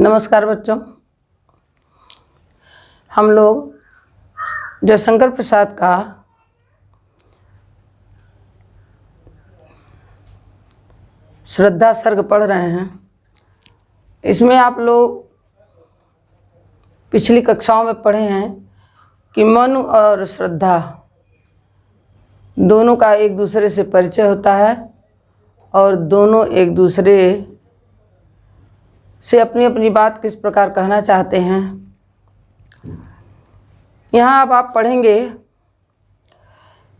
नमस्कार बच्चों, हम लोग जयशंकर प्रसाद का श्रद्धा सर्ग पढ़ रहे हैं। इसमें आप लोग पिछली कक्षाओं में पढ़े हैं कि मनु और श्रद्धा दोनों का एक दूसरे से परिचय होता है और दोनों एक दूसरे से अपनी अपनी बात किस प्रकार कहना चाहते हैं। यहाँ अब आप पढ़ेंगे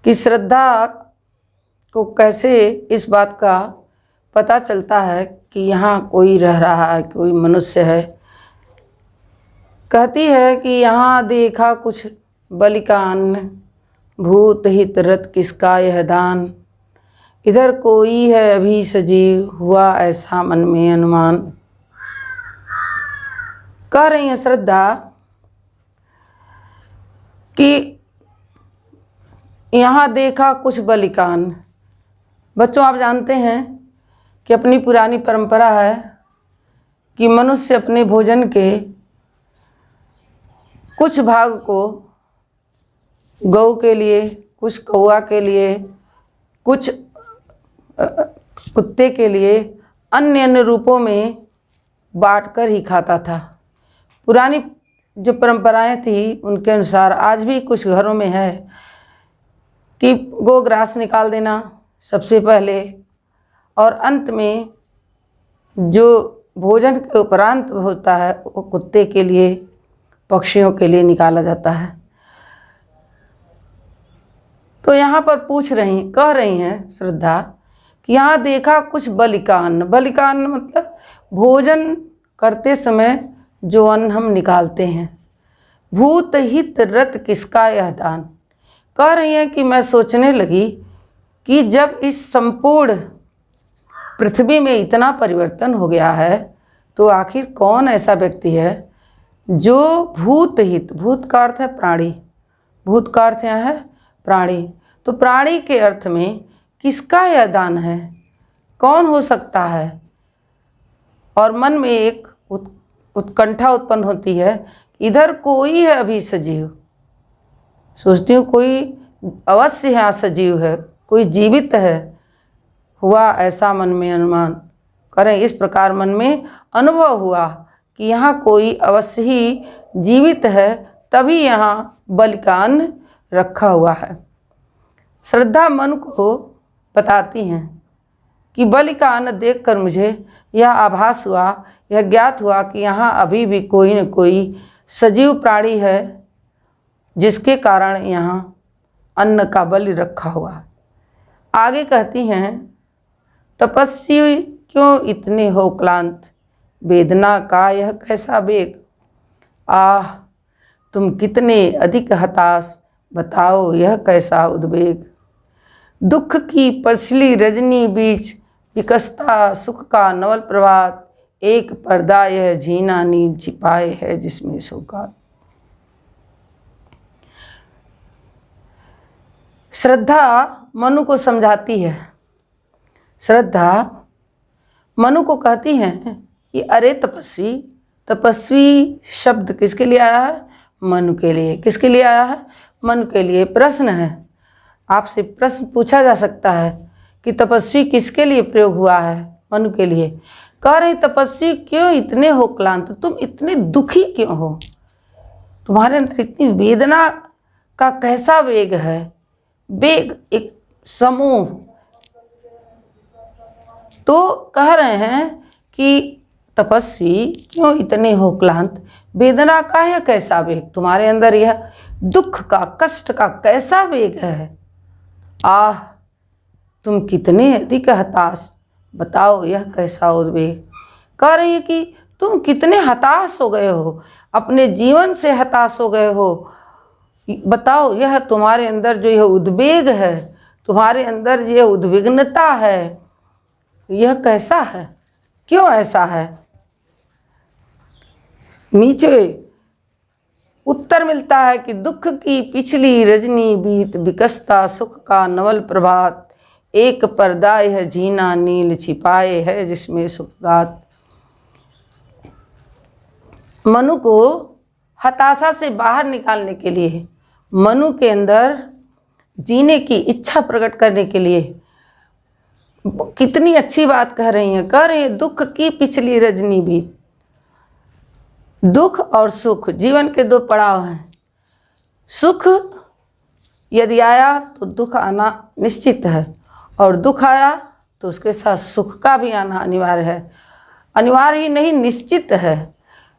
कि श्रद्धा को कैसे इस बात का पता चलता है कि यहाँ कोई रह रहा है, कोई मनुष्य है। कहती है कि यहाँ देखा कुछ बलि का अन्न, भूत हित रत किसका यह दान, इधर कोई है अभी सजीव, हुआ ऐसा मन में अनुमान। कह रही है श्रद्धा कि यहाँ देखा कुछ बलि का अन्न। बच्चों, आप जानते हैं कि अपनी पुरानी परंपरा है कि मनुष्य अपने भोजन के कुछ भाग को गौ के लिए, कुछ कौआ के लिए, कुछ कुत्ते के लिए अन्य अन्य रूपों में बांटकर ही खाता था। पुरानी जो परंपराएं थी उनके अनुसार आज भी कुछ घरों में है कि गोग्रास निकाल देना सबसे पहले, और अंत में जो भोजन के उपरांत होता है वो कुत्ते के लिए, पक्षियों के लिए निकाला जाता है। तो यहाँ पर कह रही हैं श्रद्धा कि यहाँ देखा कुछ बलि का अन्न। बलि का अन्न मतलब भोजन करते समय जो अन्न हम निकालते हैं। भूत हित रत किसका यह दान। कह रही हैं कि मैं सोचने लगी कि जब इस संपूर्ण पृथ्वी में इतना परिवर्तन हो गया है तो आखिर कौन ऐसा व्यक्ति है जो भूत हित, भूत का अर्थ है प्राणी, भूत का अर्थ यहाँ है प्राणी, तो प्राणी के अर्थ में किसका यह दान है, कौन हो सकता है। और मन में एक उत्कंठा उत्पन्न होती है, इधर कोई है अभी सजीव। सोचती हूँ कोई अवश्य यहाँ सजीव है, कोई जीवित है। हुआ ऐसा मन में अनुमान। करें इस प्रकार मन में अनुभव हुआ कि यहाँ कोई अवश्य ही जीवित है, तभी यहाँ बलि का अन्न रखा हुआ है। श्रद्धा मन को बताती हैं कि बलि का अन्न देखकर मुझे यह आभास हुआ, यह ज्ञात हुआ कि यहाँ अभी भी कोई न कोई सजीव प्राणी है जिसके कारण यहाँ अन्न का बलि रखा हुआ। आगे कहती हैं, तपस्वी क्यों इतने हो क्लांत, वेदना का यह कैसा वेग, आह तुम कितने अधिक हताश, बताओ यह कैसा उद्वेग। दुख की पछली रजनी बीच विकसता सुख का नवल प्रभात, एक पर्दा यह झीना नील छिपाए है जिसमें शोकात। श्रद्धा मनु को समझाती है। श्रद्धा मनु को कहती हैं कि अरे तपस्वी, तपस्वी शब्द किसके लिए आया है, मनु के लिए। किसके लिए आया है, मनु के लिए। प्रश्न है, आपसे प्रश्न पूछा जा सकता है कि तपस्वी किसके लिए प्रयोग हुआ है, मनु के लिए। कह रहे तपस्वी क्यों इतने हो क्लांत, तुम इतने दुखी क्यों हो, तुम्हारे अंदर इतनी वेदना का कैसा वेग है। वेग एक समूह। तो कह रहे हैं कि तपस्वी क्यों इतने हो क्लांत, वेदना का यह कैसा वेग, तुम्हारे अंदर यह दुख का, कष्ट का कैसा वेग है। आह तुम कितने अधिक हताश, बताओ यह कैसा उद्वेग। कह रही है कि तुम कितने हताश हो गए हो, अपने जीवन से हताश हो गए हो। बताओ यह तुम्हारे अंदर जो यह उद्वेग है, तुम्हारे अंदर यह उद्विग्नता है, यह कैसा है, क्यों ऐसा है। नीचे उत्तर मिलता है कि दुख की पिछली रजनी बीत विकसता सुख का नवल प्रभात, एक पर्दा यह झीना नील छिपाए है जिसमें सुखगात। मनु को हताशा से बाहर निकालने के लिए, मनु के अंदर जीने की इच्छा प्रकट करने के लिए कितनी अच्छी बात कह रही हैं। कह रही हैं दुख की पिछली रजनी भी। दुख और सुख जीवन के दो पड़ाव हैं। सुख यदि आया तो दुख आना निश्चित है, और दुख आया तो उसके साथ सुख का भी आना अनिवार्य है। अनिवार्य ही नहीं, निश्चित है।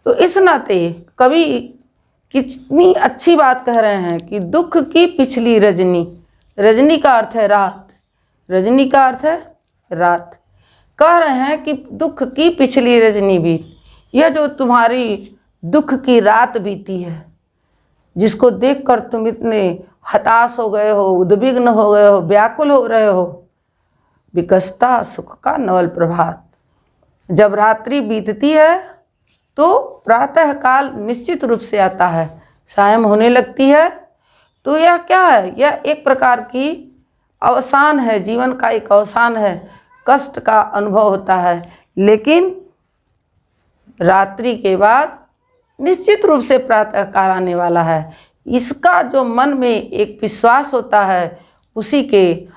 तो इस नाते कवि कितनी अच्छी बात कह रहे हैं कि दुख की पिछली रजनी। रजनी का अर्थ है रात, रजनी का अर्थ है रात। कह रहे हैं कि दुख की पिछली रजनी बीत। यह जो तुम्हारी दुख की रात बीती है, जिसको देखकर तुम इतने हताश हो गए हो, उद्विग्न हो गए हो, व्याकुल हो रहे हो, विकसता सुख का नवल प्रभात। जब रात्रि बीतती है तो प्रातः काल निश्चित रूप से आता है, सायं होने लगती है। तो यह क्या है? यह एक प्रकार की अवसान है, जीवन का एक अवसान है, कष्ट का अनुभव होता है। लेकिन रात्रि के बाद निश्चित रूप से प्रातः काल आने वाला है। इसका जो मन में एक विश्वास होता है, उसी के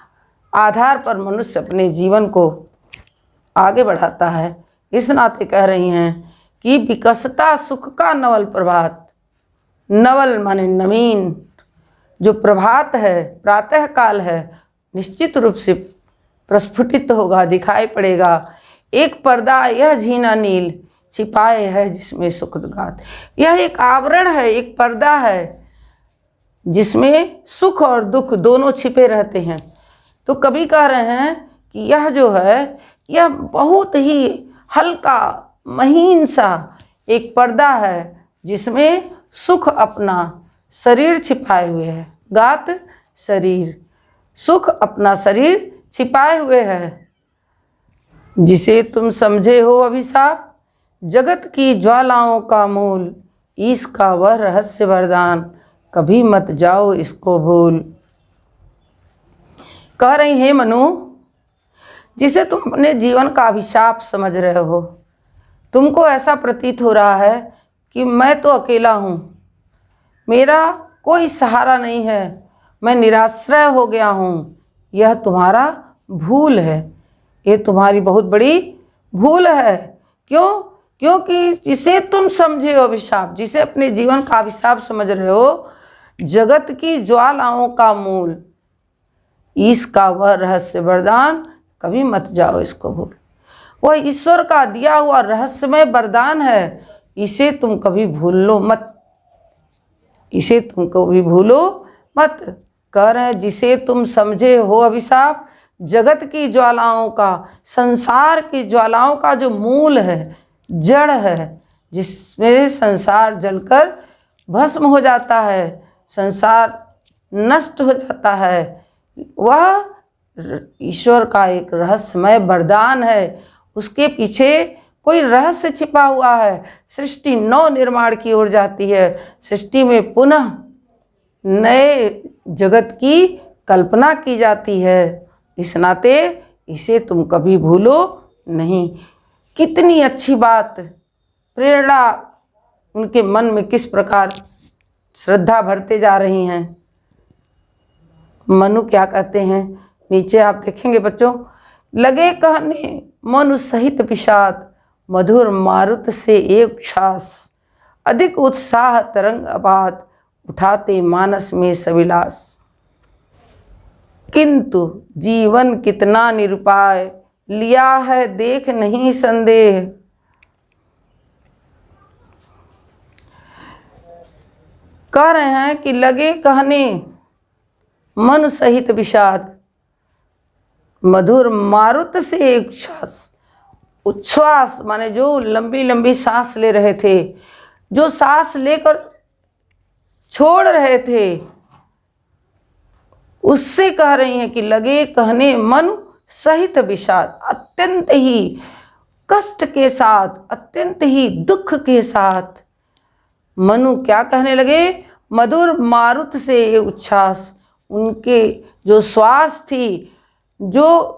आधार पर मनुष्य अपने जीवन को आगे बढ़ाता है। इस नाते कह रही हैं कि विकसता सुख का नवल प्रभात। नवल माने नवीन, जो प्रभात है, प्रातः काल है, निश्चित रूप से प्रस्फुटित होगा, दिखाई पड़ेगा। एक पर्दा यह झीना नील छिपाए है जिसमें सुख गात। यह एक आवरण है, एक पर्दा है जिसमें सुख और दुख दोनों छिपे रहते हैं। तो कवि कह रहे हैं कि यह जो है, यह बहुत ही हल्का महीन सा एक पर्दा है जिसमें सुख अपना शरीर छिपाए हुए है। गात शरीर, सुख अपना शरीर छिपाए हुए है। जिसे तुम समझे हो अभिशाप, जगत की ज्वालाओं का मूल, इसका वह रहस्य वरदान, कभी मत जाओ इसको भूल। कह रही है मनु, जिसे तुम अपने जीवन का अभिशाप समझ रहे हो, तुमको ऐसा प्रतीत हो रहा है कि मैं तो अकेला हूँ, मेरा कोई सहारा नहीं है, मैं निराश्रय हो गया हूँ। यह तुम्हारा भूल है, ये तुम्हारी बहुत बड़ी भूल है। क्यों? क्योंकि जिसे तुम समझे हो अभिशाप, जिसे अपने जीवन का अभिशाप समझ रहे हो, जगत की ज्वालाओं का मूल, इसका वह रहस्य वरदान, कभी मत जाओ इसको भूल। वह ईश्वर का दिया हुआ रहस्यमय वरदान है, इसे तुम कभी भूलो मत, इसे तुम कभी भूलो मत। कह रहे हैं जिसे तुम समझे हो अभिशाप, जगत की ज्वालाओं का, संसार की ज्वालाओं का जो मूल है, जड़ है, जिसमें संसार जलकर भस्म हो जाता है, संसार नष्ट हो जाता है, वह ईश्वर का एक रहस्यमय वरदान है। उसके पीछे कोई रहस्य छिपा हुआ है। सृष्टि नव निर्माण की ओर जाती है, सृष्टि में पुनः नए जगत की कल्पना की जाती है। इस नाते इसे तुम कभी भूलो नहीं। कितनी अच्छी बात, प्रेरणा उनके मन में किस प्रकार श्रद्धा भरते जा रही हैं। मनु क्या कहते हैं, नीचे आप देखेंगे बच्चों, लगे कहने मनु सहित विषाद, मधुर मारुत से एक श्वास, अधिक उत्साह तरंग अबाध, उठाते मानस में सविलास। किंतु जीवन कितना निरुपाय, लिया है देख नहीं संदेह। कह रहे हैं कि लगे कहने मन सहित विषाद, मधुर मारुत से एक श्वास। उच्छ्वास माने जो लंबी लंबी सांस ले रहे थे, जो सांस लेकर छोड़ रहे थे, उससे कह रही हैं कि लगे कहने मन सहित विषाद। अत्यंत ही कष्ट के साथ, अत्यंत ही दुख के साथ मनु क्या कहने लगे, मधुर मारुत से उच्छ्वास। उनके जो श्वास थी, जो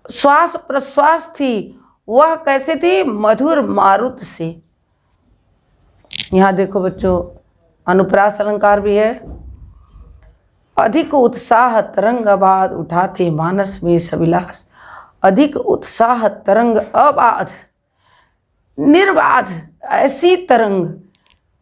श्वास प्रश्वास थी, वह कैसे थी, मधुर मारुत से। यहाँ देखो बच्चों, अनुप्रास अलंकार भी है। अधिक उत्साह तरंग अबाध उठाते मानस में सविलास। अधिक उत्साह तरंग अबाध निर्बाध, ऐसी तरंग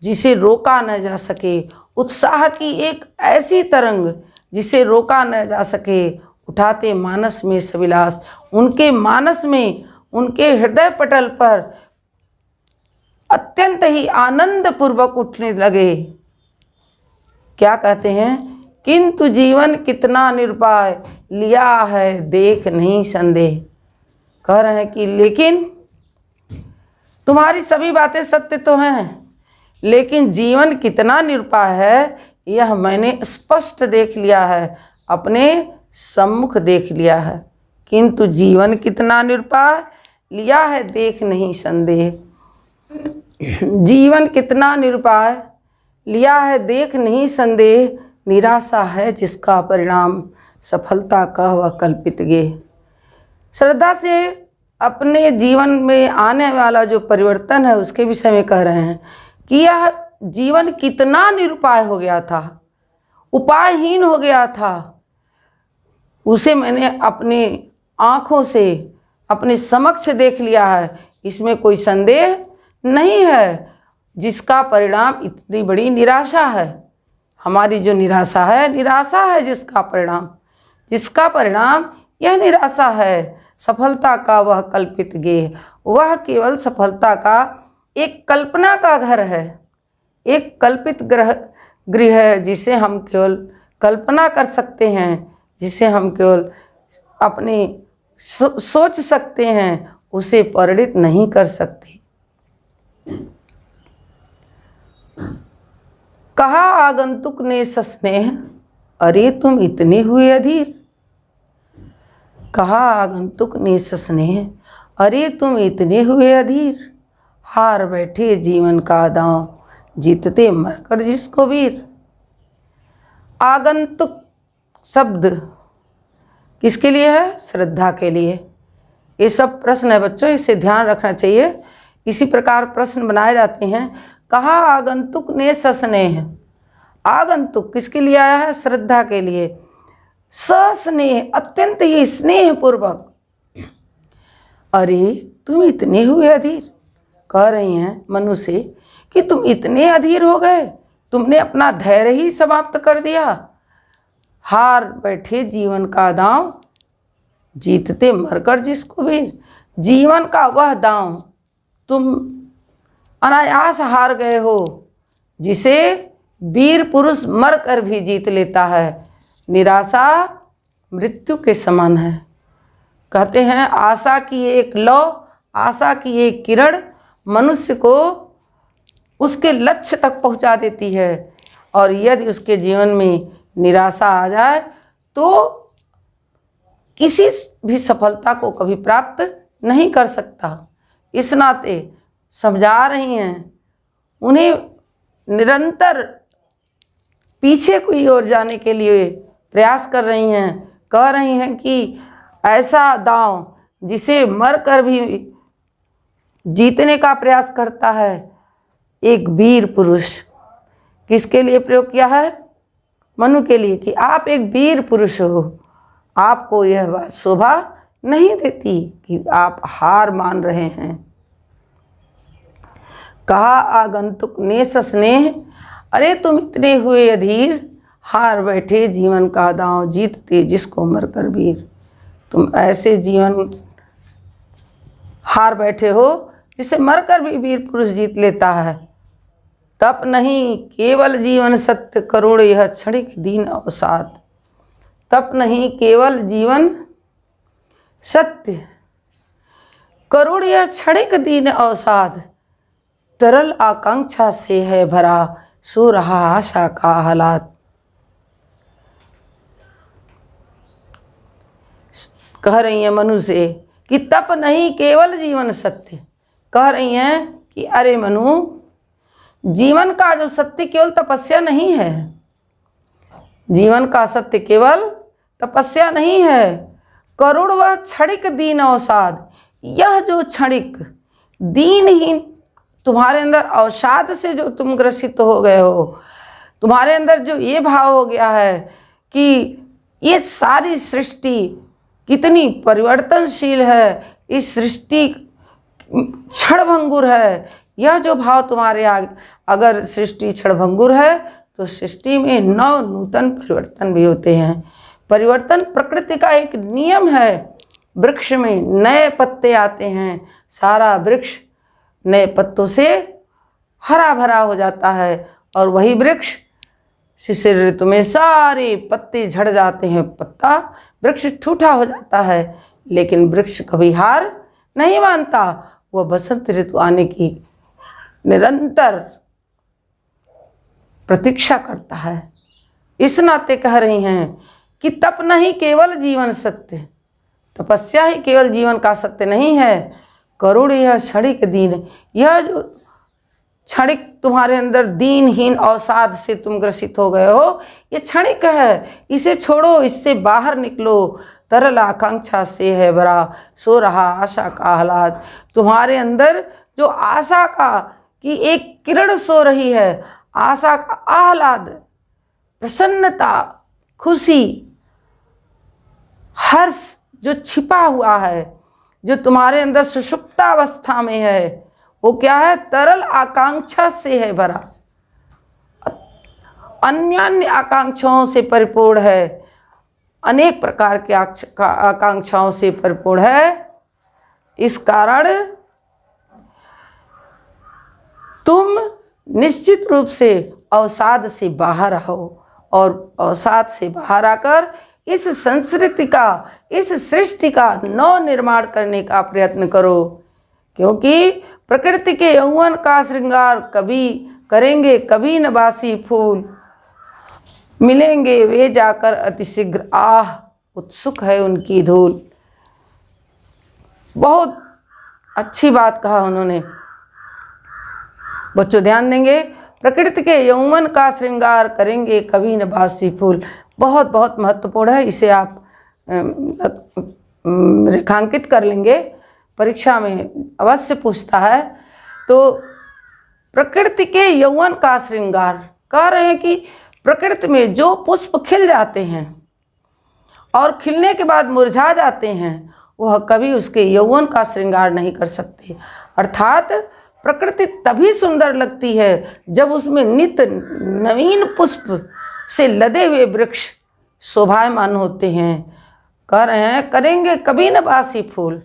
जिसे रोका न जा सके। उत्साह की एक ऐसी तरंग जिसे रोका न जा सके। उठाते मानस में सविलास, उनके मानस में, उनके हृदय पटल पर अत्यंत ही आनंद पूर्वक उठने लगे। क्या कहते हैं? किंतु जीवन कितना निरुपाय, लिया है देख नहीं संदेह। कह रहे हैं कि लेकिन तुम्हारी सभी बातें सत्य तो हैं, लेकिन जीवन कितना निरुपाय है यह मैंने स्पष्ट देख लिया है, अपने सम्मुख देख लिया है। किंतु जीवन कितना निरुपाय, लिया है देख नहीं संदेह। जीवन कितना निरुपाय, लिया है देख नहीं संदेह। निराशा है जिसका परिणाम सफलता का वह कल्पित गे। श्रद्धा से अपने जीवन में आने वाला जो परिवर्तन है उसके विषय में कह रहे हैं कि यह जीवन कितना निरुपाय हो गया था, उपायहीन हो गया था। उसे मैंने अपनी आँखों से अपने समक्ष देख लिया है, इसमें कोई संदेह नहीं है। जिसका परिणाम इतनी बड़ी निराशा है, हमारी जो निराशा है जिसका परिणाम यह निराशा है। सफलता का वह कल्पित गेह, वह केवल सफलता का एक कल्पना का घर है, एक कल्पित गृह है जिसे हम केवल कल्पना कर सकते हैं, जिसे हम केवल अपने सोच सकते हैं, उसे परिणित नहीं कर सकते। कहा आगंतुक ने सस्नेह, अरे तुम इतने हुए अधीर। कहा आगंतुक ने सस्नेह, अरे तुम इतने हुए अधीर। हार बैठे जीवन का दांव, जीतते मरकर जिसको वीर। आगंतुक शब्द किसके लिए है? श्रद्धा के लिए। ये सब प्रश्न है बच्चों, इसे ध्यान रखना चाहिए। इसी प्रकार प्रश्न बनाए जाते हैं। कहा आगंतुक ने सस्नेह, आगंतुक किसके लिए आया है? श्रद्धा के लिए। सस्नेह, अत्यंत ही स्नेह पूर्वक। अरे तुम इतने हुए अधीर, कह रही हैं मनु से कि तुम इतने अधीर हो गए, तुमने अपना धैर्य ही समाप्त कर दिया। हार बैठे जीवन का दांव, जीतते मरकर जिसको भी। जीवन का वह दांव तुम अनायास हार गए हो, जिसे वीर पुरुष मर कर भी जीत लेता है। निराशा मृत्यु के समान है। कहते हैं आशा की एक लौ, आशा की एक किरण मनुष्य को उसके लक्ष्य तक पहुंचा देती है, और यदि उसके जीवन में निराशा आ जाए तो किसी भी सफलता को कभी प्राप्त नहीं कर सकता। इस नाते समझा रही हैं, उन्हें निरंतर पीछे की ओर जाने के लिए प्रयास कर रही हैं। कह रही हैं कि ऐसा दांव जिसे मरकर भी जीतने का प्रयास करता है एक वीर पुरुष। किसके लिए प्रयोग किया है? मनु के लिए, कि आप एक वीर पुरुष हो। आपको यह बात शोभा नहीं देती कि आप हार मान रहे हैं। कहा आगंतुक ने सस्नेह, अरे तुम इतने हुए अधीर। हार बैठे जीवन का दांव, जीतते जिसको मरकर वीर। तुम ऐसे जीवन हार बैठे हो जिसे मरकर भी वीर पुरुष जीत लेता है। तप नहीं केवल जीवन सत्य, करोड़ यह क्षणिक दीन अवसाद। तप नहीं केवल जीवन सत्य, करोड़ यह क्षणिक दीन अवसाद। तरल आकांक्षा से है भरा, सो रहा आशा का हालात। कह रही हैं मनु से कि तप नहीं केवल जीवन सत्य। कह रही हैं कि अरे मनु, जीवन का जो सत्य केवल तपस्या नहीं है, जीवन का सत्य केवल तपस्या नहीं है। करुण व क्षणिक दीन अवसाद, यह जो क्षणिक दीनहीन तुम्हारे अंदर अवसाद से जो तुम ग्रसित हो गए हो, तुम्हारे अंदर जो ये भाव हो गया है कि ये सारी सृष्टि कितनी परिवर्तनशील है, इस सृष्टि क्षणभंगुर है, यह जो भाव तुम्हारे आगे, अगर सृष्टि क्षणभंगुर है तो सृष्टि में नव नूतन परिवर्तन भी होते हैं। परिवर्तन प्रकृति का एक नियम है। वृक्ष में नए पत्ते आते हैं, सारा वृक्ष नए पत्तों से हरा भरा हो जाता है, और वही वृक्ष शिशिर ऋतु में सारे पत्ते झड़ जाते हैं, पत्ता वृक्ष ठूठा हो जाता है। लेकिन वृक्ष कभी हार नहीं मानता, वह बसंत ऋतु आने की निरंतर प्रतीक्षा करता है। इस नाते कह रही हैं कि तप नहीं केवल जीवन सत्य, तपस्या ही केवल जीवन का सत्य नहीं है। करुण यह क्षणिक दीन, यह जो क्षणिक तुम्हारे अंदर दीनहीन अवसाद से तुम ग्रसित हो गए हो, ये क्षणिक है, इसे छोड़ो, इससे बाहर निकलो। तरल आकांक्षा से है भरा सो रहा आशा का आह्लाद। तुम्हारे अंदर जो आशा का कि एक किरण सो रही है, आशा का आह्लाद, प्रसन्नता, खुशी, हर्ष जो छिपा हुआ है, जो तुम्हारे अंदर सुषुप्तावस्था में है, वो क्या है? तरल आकांक्षा से है भरा, अन्य आकांक्षाओं से परिपूर्ण है, अनेक प्रकार की आकांक्षाओं से परिपूर्ण है। इस कारण तुम निश्चित रूप से अवसाद से बाहर आओ, और अवसाद से बाहर आकर इस संस्कृति का, इस सृष्टि का नव निर्माण करने का प्रयत्न करो। क्योंकि प्रकृति के यौवन का श्रृंगार कभी करेंगे कभी न बासी फूल, मिलेंगे वे जाकर अतिशीघ्र, आह उत्सुक है उनकी धूल। बहुत अच्छी बात कहा उन्होंने। बच्चों ध्यान देंगे, प्रकृति के यौवन का श्रृंगार करेंगे कभी न बासी फूल, बहुत बहुत महत्वपूर्ण है। इसे आप रेखांकित कर लेंगे, परीक्षा में अवश्य पूछता है। तो प्रकृति के यौवन का श्रृंगार कह रहे हैं कि प्रकृति में जो पुष्प खिल जाते हैं और खिलने के बाद मुरझा जाते हैं, वह कभी उसके यौवन का श्रृंगार नहीं कर सकते। अर्थात प्रकृति तभी सुंदर लगती है जब उसमें नित्य नवीन पुष्प से लदे हुए वृक्ष शोभायमान होते हैं। कह रहे हैं करेंगे कभी न बासी फूल,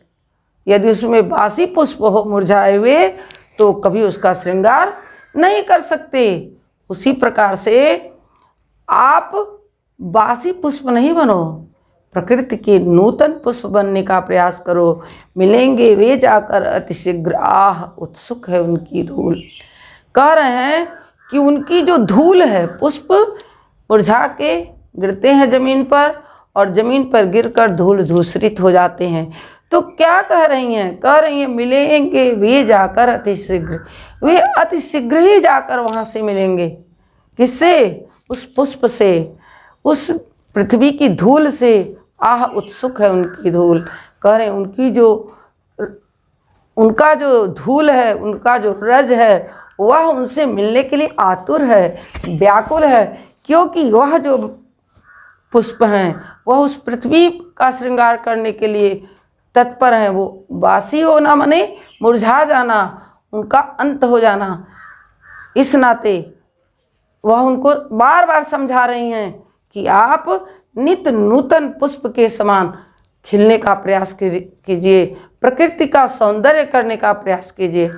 यदि उसमें बासी पुष्प हो मुरझाए हुए तो कभी उसका श्रृंगार नहीं कर सकते। उसी प्रकार से आप बासी पुष्प नहीं बनो, प्रकृति के नूतन पुष्प बनने का प्रयास करो। मिलेंगे वे जाकर अतिशीघ्र, आह उत्सुक है उनकी धूल। कह रहे हैं कि उनकी जो धूल है, पुष्प मुरझा के गिरते हैं ज़मीन पर, और ज़मीन पर गिरकर धूल धूसरित हो जाते हैं। तो क्या कह रही हैं? कह रही हैं मिलेंगे वे जाकर अतिशीघ्र, वे अतिशीघ्र ही जाकर वहाँ से मिलेंगे। किससे? उस पुष्प से, उस पृथ्वी की धूल से। आह उत्सुक है उनकी धूल। कह रहे हैं उनका जो धूल है, उनका जो रज है, वह उनसे मिलने के लिए आतुर है, व्याकुल है। क्योंकि वह जो पुष्प हैं वह उस पृथ्वी का श्रृंगार करने के लिए तत्पर हैं। वो बासी होना माने मुरझा जाना, उनका अंत हो जाना। इस नाते वह उनको बार बार समझा रही हैं कि आप नित्य नूतन पुष्प के समान खिलने का प्रयास कीजिए, प्रकृति का सौंदर्य करने का प्रयास कीजिए।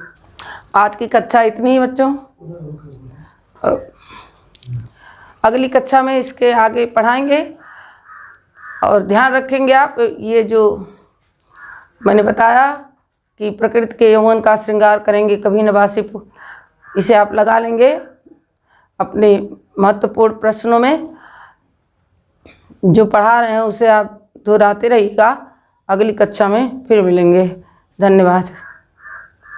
आज की कक्षा इतनी ही बच्चों। अगली कक्षा में इसके आगे पढ़ाएंगे, और ध्यान रखेंगे आप ये जो मैंने बताया कि प्रकृति के यौवन का श्रृंगार करेंगे कभी न बासी फूल, इसे आप लगा लेंगे अपने महत्वपूर्ण प्रश्नों में। जो पढ़ा रहे हैं उसे आप दोहराते रहिएगा। अगली कक्षा में फिर मिलेंगे। धन्यवाद।